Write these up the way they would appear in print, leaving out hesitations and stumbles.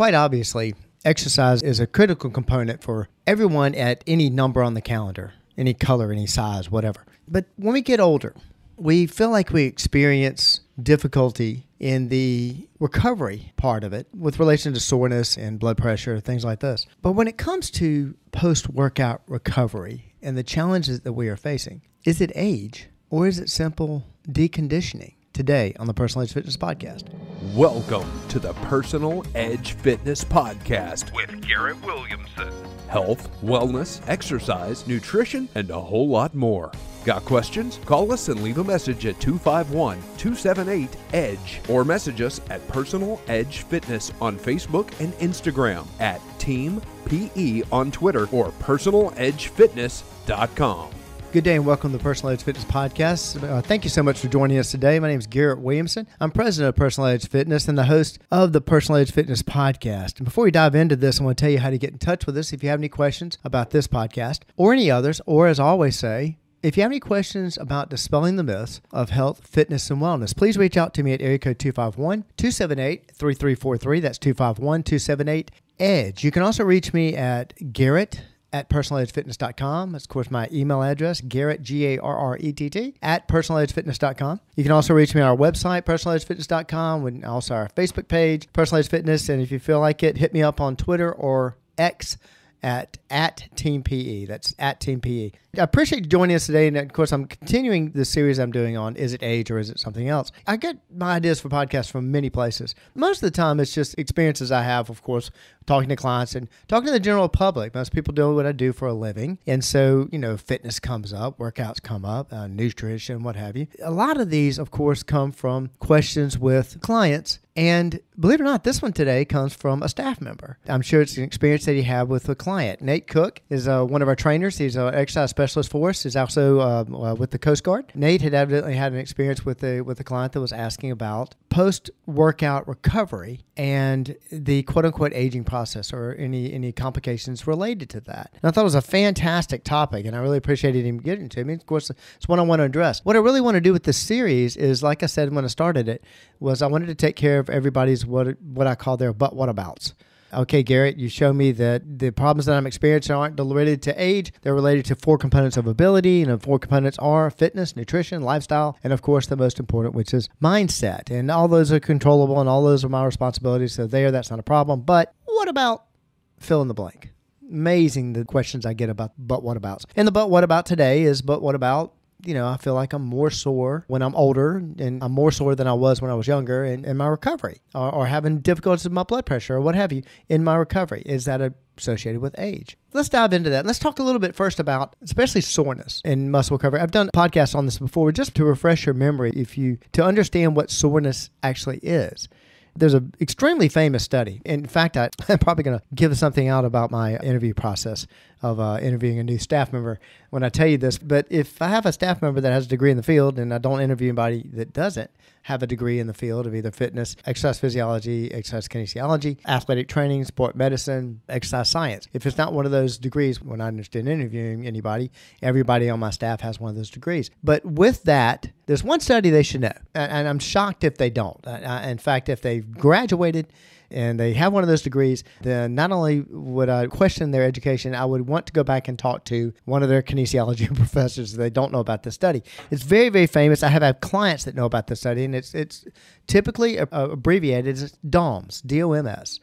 quite obviously, exercise is a critical component for everyone at any number on the calendar, any color, any size, whatever. But when we get older, we feel like we experience difficulty in the recovery part of it with relation to soreness and blood pressure, things like this. But when it comes to post-workout recovery and the challenges that we are facing, is it age or is it simple deconditioning? Today on the Personal Edge Fitness Podcast. Welcome to the Personal Edge Fitness Podcast with Garrett Williamson. Health, wellness, exercise, nutrition, and a whole lot more. Got questions? Call us and leave a message at 251-278-EDGE or message us at Personal Edge Fitness on Facebook and Instagram, at Team PE on Twitter, or personaledgefitness.com. Good day and welcome to the Personal Edge Fitness Podcast. Thank you so much for joining us today. My name is Garrett Williamson. I'm president of Personal Edge Fitness and the host of the Personal Edge Fitness Podcast. And before we dive into this, I want to tell you how to get in touch with us if you have any questions about this podcast or any others, or as I always say, if you have any questions about dispelling the myths of health, fitness, and wellness, please reach out to me at area code 251-278-3343. That's 251-278-EDGE. You can also reach me at Garret at personaledgefitness.com. That's, of course, my email address, Garrett, Garrett, at personaledgefitness.com. You can also reach me on our website, personaledgefitness.com, and also our Facebook page, Personal Edge Fitness. And if you feel like it, hit me up on Twitter or X at Team PE. That's at Team PE. I appreciate you joining us today. And of course, I'm continuing the series I'm doing on is it age or is it something else? I get my ideas for podcasts from many places. Most of the time, it's just experiences I have, of course, talking to clients and talking to the general public. Most people do what I do for a living. And so, fitness comes up, workouts come up, nutrition, what have you. A lot of these, of course, come from questions with clients. And believe it or not, this one today comes from a staff member. I'm sure it's an experience that he had with a client. Nate Cook is one of our trainers. He's an exercise specialist for us. He's also with the Coast Guard. Nate had evidently had an experience with a client that was asking about post-workout recovery and the quote-unquote aging process or any complications related to that. And I thought it was a fantastic topic, and I really appreciated him getting to me. Of course, it's one I want to address. What I really want to do with this series is, like I said when I started it, was I wanted to take care of everybody's what I call their but whatabouts. Okay, Garrett, you show me that the problems that I'm experiencing aren't related to age. They're related to 4 components of ability, and the 4 components are fitness, nutrition, lifestyle, and of course the most important, which is mindset. And all those are controllable, and all those are my responsibilities. So that's not a problem. But what about fill in the blank? Amazing the questions I get about but whatabouts. And the but what about today is but what about, I feel like I'm more sore when I'm older, and I'm more sore than I was when I was younger in my recovery, or having difficulties with my blood pressure or what have you in my recovery. Is that associated with age? Let's dive into that. Let's talk a little bit first about especially soreness and muscle recovery. I've done podcasts on this before just to refresh your memory to understand what soreness actually is. There's an extremely famous study. In fact, I'm probably going to give something out about my interview process of interviewing a new staff member when I tell you this. But if I have a staff member that has a degree in the field and I don't interview anybody that doesn't have a degree in the field of either fitness, exercise physiology, exercise kinesiology, athletic training, sport medicine, exercise science. If it's not one of those degrees, when I'm interested in interviewing anybody, everybody on my staff has one of those degrees. But with that, there's one study they should know. And I'm shocked if they don't. In fact, if they've graduated and they have one of those degrees, then not only would I question their education, I would want to go back and talk to one of their kinesiology professors if they don't know about this study. It's very, very famous. I have had clients that know about this study, and it's typically abbreviated as DOMS, D-O-M-S.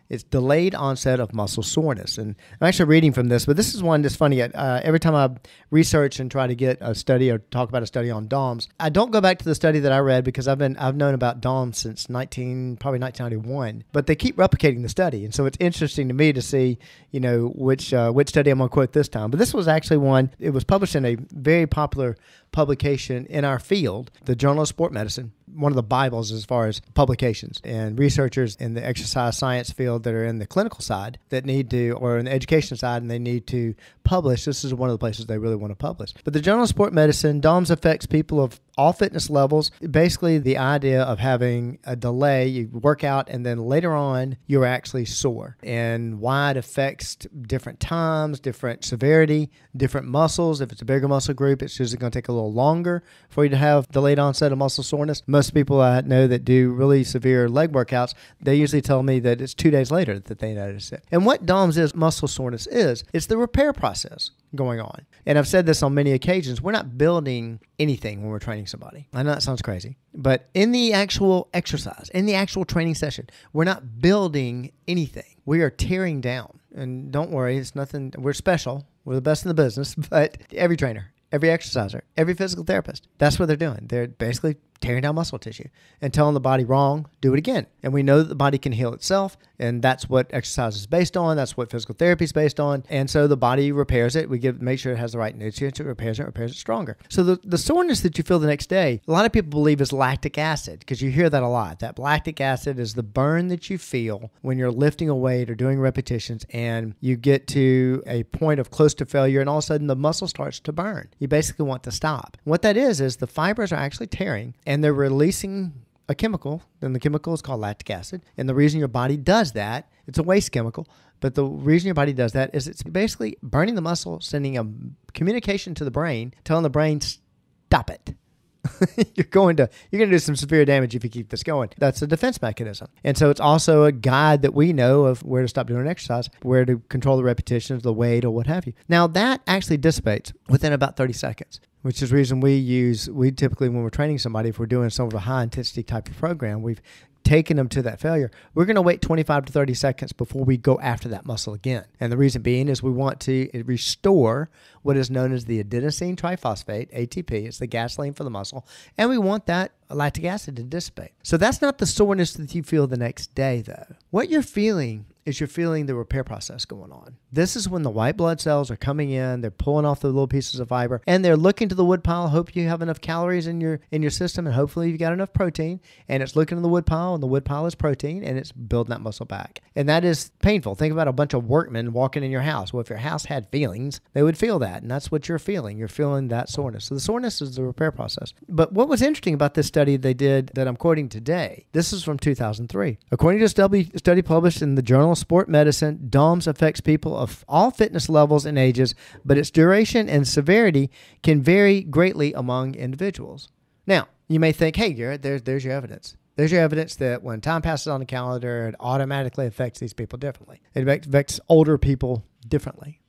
It's delayed onset of muscle soreness. And I'm actually reading from this, but this is one that's funny. Every time I research and try to get a study or talk about a study on DOMS, I don't go back to the study that I read because I've known about DOMS since probably 1991. But they keep replicating the study, and so it's interesting to me to see, which study I'm going to quote this time. But this was actually one. It was published in a very popular publication in our field, the Journal of Sport Medicine, one of the Bibles as far as publications, and researchers in the exercise science field that are in the clinical side that need to, or in the education side, and they need to publish, this is one of the places they really want to publish. But the Journal of Sport Medicine, DOMS affects people of all fitness levels. Basically, the idea of having a delay, you work out and then later on you're actually sore, and why it affects different times, different severity, different muscles. If it's a bigger muscle group, it's usually going to take a little longer for you to have delayed onset of muscle soreness. Most people I know that do really severe leg workouts, they usually tell me that it's 2 days later that they notice it. And what DOMS is, muscle soreness is, it's the repair process going on. And I've said this on many occasions, we're not building anything when we're training somebody. I know that sounds crazy, but in the actual exercise, in the actual training session, we're not building anything. We are tearing down. And don't worry, it's nothing, we're special. We're the best in the business, but every trainer, every exerciser, every physical therapist, that's what they're doing. They're basically tearing down muscle tissue and telling the body wrong, do it again. And we know that the body can heal itself, and that's what exercise is based on. That's what physical therapy is based on. And so the body repairs it. We make sure it has the right nutrients. It repairs it stronger. So the soreness that you feel the next day, a lot of people believe is lactic acid, because you hear that a lot. That lactic acid is the burn that you feel when you're lifting a weight or doing repetitions and you get to a point of close to failure, and all of a sudden the muscle starts to burn. You basically want to stop. What that is the fibers are actually tearing, and they're releasing a chemical, and the chemical is called lactic acid. And the reason your body does that, it's a waste chemical, but the reason your body does that is it's basically burning the muscle, sending a communication to the brain, telling the brain, stop it. You're going to do some severe damage if you keep this going. That's a defense mechanism. And so it's also a guide that we know of where to stop doing an exercise, where to control the repetitions, the weight, or what have you. Now that actually dissipates within about 30 seconds. Which is the reason we typically, when we're training somebody, if we're doing some of a high intensity type of program, we've taken them to that failure, we're going to wait 25 to 30 seconds before we go after that muscle again. And the reason being is we want to restore what is known as the adenosine triphosphate, ATP. It's the gasoline for the muscle. And we want that lactic acid to dissipate. So that's not the soreness that you feel the next day, though. What you're feeling is you're feeling the repair process going on. This is when the white blood cells are coming in, they're pulling off the little pieces of fiber, and they're looking to the wood pile. Hope you have enough calories in your system, and hopefully you've got enough protein, and it's looking to the wood pile, and the wood pile is protein, and it's building that muscle back. And that is painful. Think about a bunch of workmen walking in your house. Well, if your house had feelings, they would feel that, and that's what you're feeling. You're feeling that soreness. So the soreness is the repair process. But what was interesting about this study they did that I'm quoting today, this is from 2003. According to a study published in the Journal of Sport Medicine, DOMS affects people of all fitness levels and ages, but its duration and severity can vary greatly among individuals. Now, you may think, hey, Garrett, there's your evidence. There's your evidence that when time passes on the calendar, it automatically affects these people differently. It affects older people differently.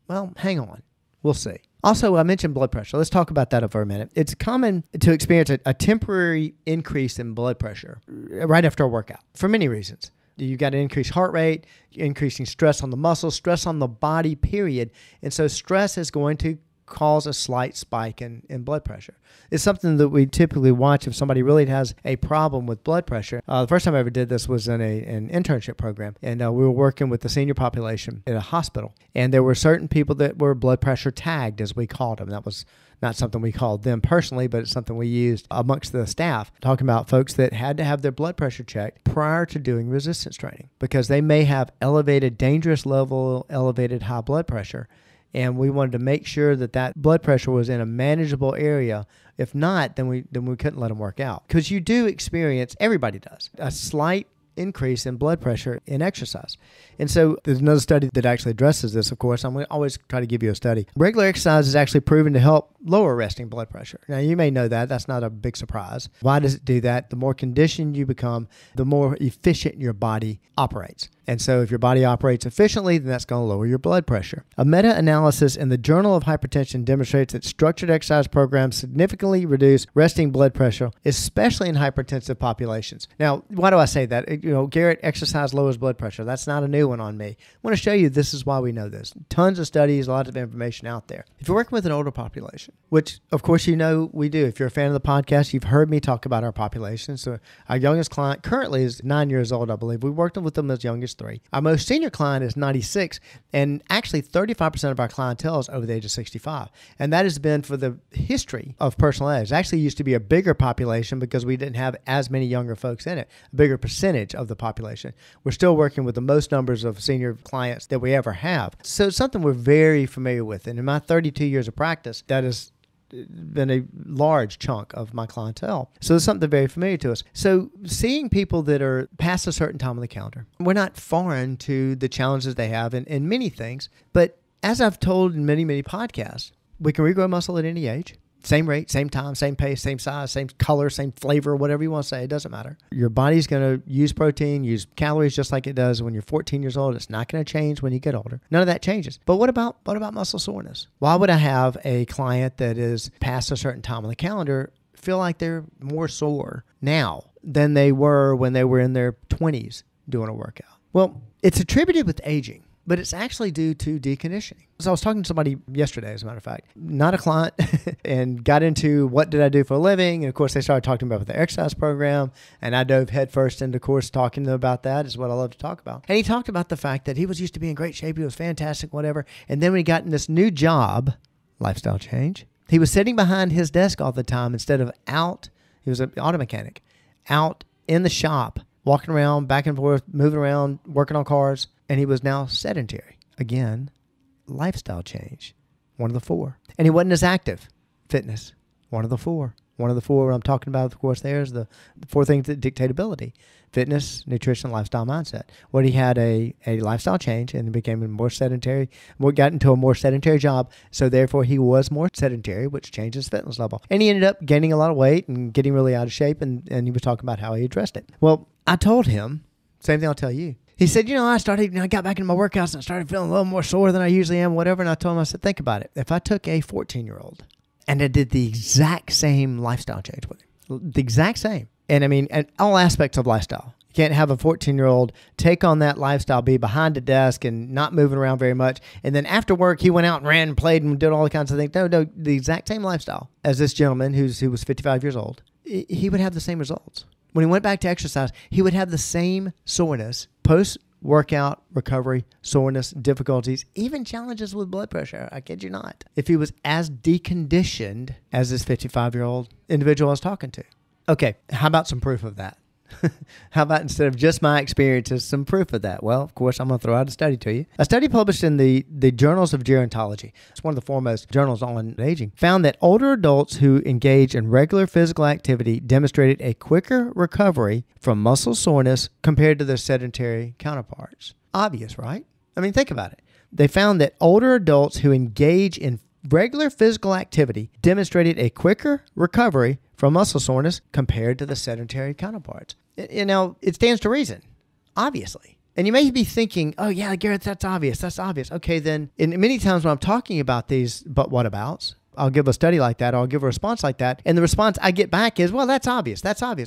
Well, hang on. We'll see. Also, I mentioned blood pressure. Let's talk about that for a minute. It's common to experience a temporary increase in blood pressure right after a workout for many reasons. You've got an increased heart rate, increasing stress on the muscles, stress on the body, period. And so stress is going to cause a slight spike in blood pressure. It's something that we typically watch if somebody really has a problem with blood pressure. The first time I ever did this was in an internship program, and we were working with the senior population in a hospital. And there were certain people that were blood pressure tagged, as we called them. That was not something we called them personally, but it's something we used amongst the staff, talking about folks that had to have their blood pressure checked prior to doing resistance training because they may have elevated, dangerous level, elevated high blood pressure. And we wanted to make sure that that blood pressure was in a manageable area. If not, then we couldn't let them work out. Because you do experience, everybody does, a slight increase in blood pressure in exercise. And so there's another study that actually addresses this, of course. I'm going to always try to give you a study. Regular exercise is actually proven to help lower resting blood pressure. Now, you may know that. That's not a big surprise. Why does it do that? The more conditioned you become, the more efficient your body operates. And so if your body operates efficiently, then that's going to lower your blood pressure. A meta-analysis in the Journal of Hypertension demonstrates that structured exercise programs significantly reduce resting blood pressure, especially in hypertensive populations. Now, why do I say that? Garrett, exercise lowers blood pressure. That's not a new one on me. I want to show you this is why we know this. Tons of studies, a lot of information out there. If you're working with an older population, which of course we do. If you're a fan of the podcast, you've heard me talk about our population. So our youngest client currently is 9 years old, I believe. We worked with them as young as 3. Our most senior client is 96, and actually 35% of our clientele is over the age of 65. And that has been for the history of Personal Edge. It actually used to be a bigger population because we didn't have as many younger folks in it, a bigger percentage of the population. We're still working with the most numbers of senior clients that we ever have. So it's something we're very familiar with. And in my 32 years of practice, that has been a large chunk of my clientele. So it's something very familiar to us. So seeing people that are past a certain time on the calendar, we're not foreign to the challenges they have in many things. But as I've told in many, many podcasts, we can regrow muscle at any age. Same rate, same time, same pace, same size, same color, same flavor, whatever you want to say. It doesn't matter. Your body's going to use protein, use calories just like it does when you're 14 years old. It's not going to change when you get older. None of that changes. But what about muscle soreness? Why would I have a client that is past a certain time on the calendar feel like they're more sore now than they were when they were in their 20s doing a workout? Well, it's attributed with aging, but it's actually due to deconditioning. So I was talking to somebody yesterday, as a matter of fact, not a client, and got into what did I do for a living. And of course, they started talking about the exercise program, and I dove headfirst into, of course, talking to them about that is what I love to talk about. And he talked about the fact that he was used to be in great shape. He was fantastic, whatever. And then when he got in this new job, lifestyle change, he was sitting behind his desk all the time instead of out. He was an auto mechanic, out in the shop, walking around, back and forth, moving around, working on cars. And he was now sedentary. Again, lifestyle change. One of the 4. And he wasn't as active. Fitness. One of the 4. One of the 4 I'm talking about, of course, there's the 4 things that dictate ability. Fitness, nutrition, lifestyle, mindset. Well, he had a lifestyle change and became more sedentary, got into a more sedentary job. So therefore, he was more sedentary, which changed his fitness level. And he ended up gaining a lot of weight and getting really out of shape. And he was talking about how he addressed it. Well, I told him, same thing I'll tell you. He said, I got back into my workouts and I started feeling a little more sore than I usually am, whatever. And I told him, I said, think about it. If I took a 14-year-old and I did the exact same lifestyle change with him, the exact same. And I mean, and all aspects of lifestyle. You can't have a 14-year-old take on that lifestyle, be behind a desk and not moving around very much. And then after work, he went out and ran and played and did all the kinds of things. No, the exact same lifestyle as this gentleman who was 55 years old. He would have the same results. When he went back to exercise, he would have the same soreness, post-workout recovery, soreness, difficulties, even challenges with blood pressure. I kid you not. If he was as deconditioned as this 55-year-old individual I was talking to. Okay, how about some proof of that? How about instead of just my experiences, some proof of that? Well, of course, I'm going to throw out a study to you. A study published in the Journals of Gerontology, it's one of the foremost journals on aging, found that older adults who engage in regular physical activity demonstrated a quicker recovery from muscle soreness compared to their sedentary counterparts. Obvious, right? I mean, think about it. They found that older adults who engage in regular physical activity demonstrated a quicker recovery from muscle soreness compared to the sedentary counterparts. It stands to reason, obviously. And you may be thinking, oh yeah, Garrett, that's obvious. Okay, then, and many times when I'm talking about these but whatabouts, I'll give a study like that, or I'll give a response like that, and the response I get back is, well, that's obvious.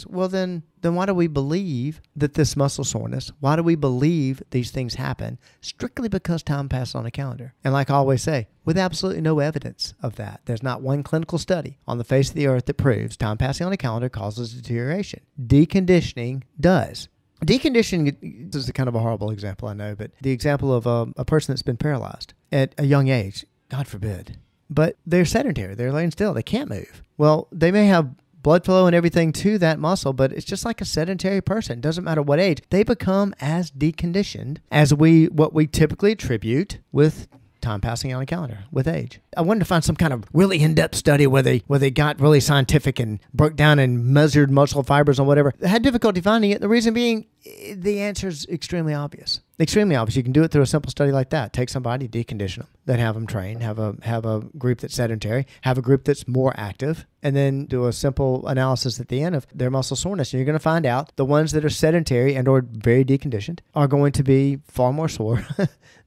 Well, then why do we believe that this muscle soreness, why do we believe these things happen? Strictly because time passes on a calendar. And like I always say, with absolutely no evidence of that. There's not one clinical study on the face of the earth that proves time passing on a calendar causes deterioration. Deconditioning does. Deconditioning is kind of a horrible example, I know, but the example of a person that's been paralyzed at a young age, God forbid. But they're sedentary. They're laying still. They can't move. Well, they may have blood flow and everything to that muscle, but it's just like a sedentary person. It doesn't matter what age. They become as deconditioned as what we typically attribute with time passing on a calendar with age. I wanted to find some kind of really in-depth study where they got really scientific and broke down and measured muscle fibers or whatever. I had difficulty finding it. The reason being, the answer is extremely obvious. Extremely obvious. You can do it through a simple study like that. Take somebody, decondition them, then have them train, have a group that's sedentary, have a group that's more active, and then do a simple analysis at the end of their muscle soreness. And you're going to find out the ones that are sedentary and or very deconditioned are going to be far more sore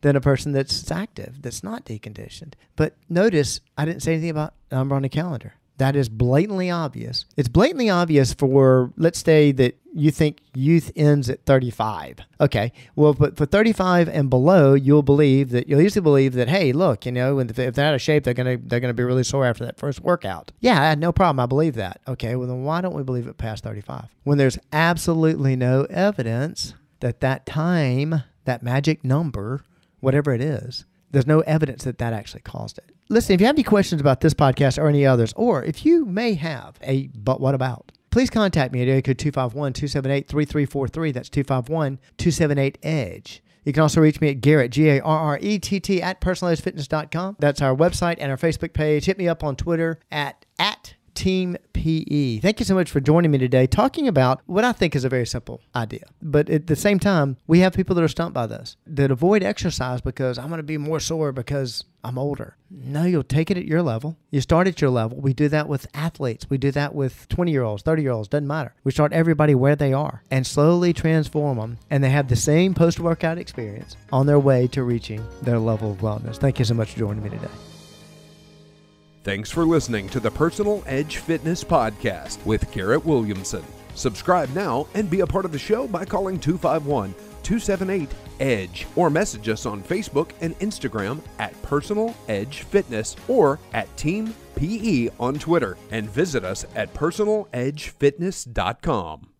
than a person that's active, that's not deconditioned. But notice I didn't say anything about number on the calendar. That is blatantly obvious. It's blatantly obvious for, let's say that you think youth ends at 35. Okay, well, but for 35 and below, you'll usually believe that, hey, look, if they're out of shape, they're gonna be really sore after that first workout. Yeah, I had no problem. I believe that. Okay, well then why don't we believe it past 35? When there's absolutely no evidence that time that magic number, whatever it is, there's no evidence that that actually caused it. Listen, if you have any questions about this podcast or any others, or if you may have a but what about, please contact me at area code 251-278-3343. That's 251-278-EDGE. You can also reach me at Garrett, Garrett, at personalizedfitness.com. That's our website and our Facebook page. Hit me up on Twitter at Team PE. Thank you so much for joining me today, talking about what I think is a very simple idea. But at the same time, we have people that are stumped by this, that avoid exercise because I'm going to be more sore because I'm older. No, you'll take it at your level. You start at your level. We do that with athletes. We do that with 20-year-olds, 30-year-olds, doesn't matter. We start everybody where they are and slowly transform them, and they have the same post-workout experience on their way to reaching their level of wellness. Thank you so much for joining me today. Thanks for listening to the Personal Edge Fitness Podcast with Garrett Williamson. Subscribe now and be a part of the show by calling 251-278-EDGE or message us on Facebook and Instagram at Personal Edge Fitness or at Team PE on Twitter, and visit us at personaledgefitness.com.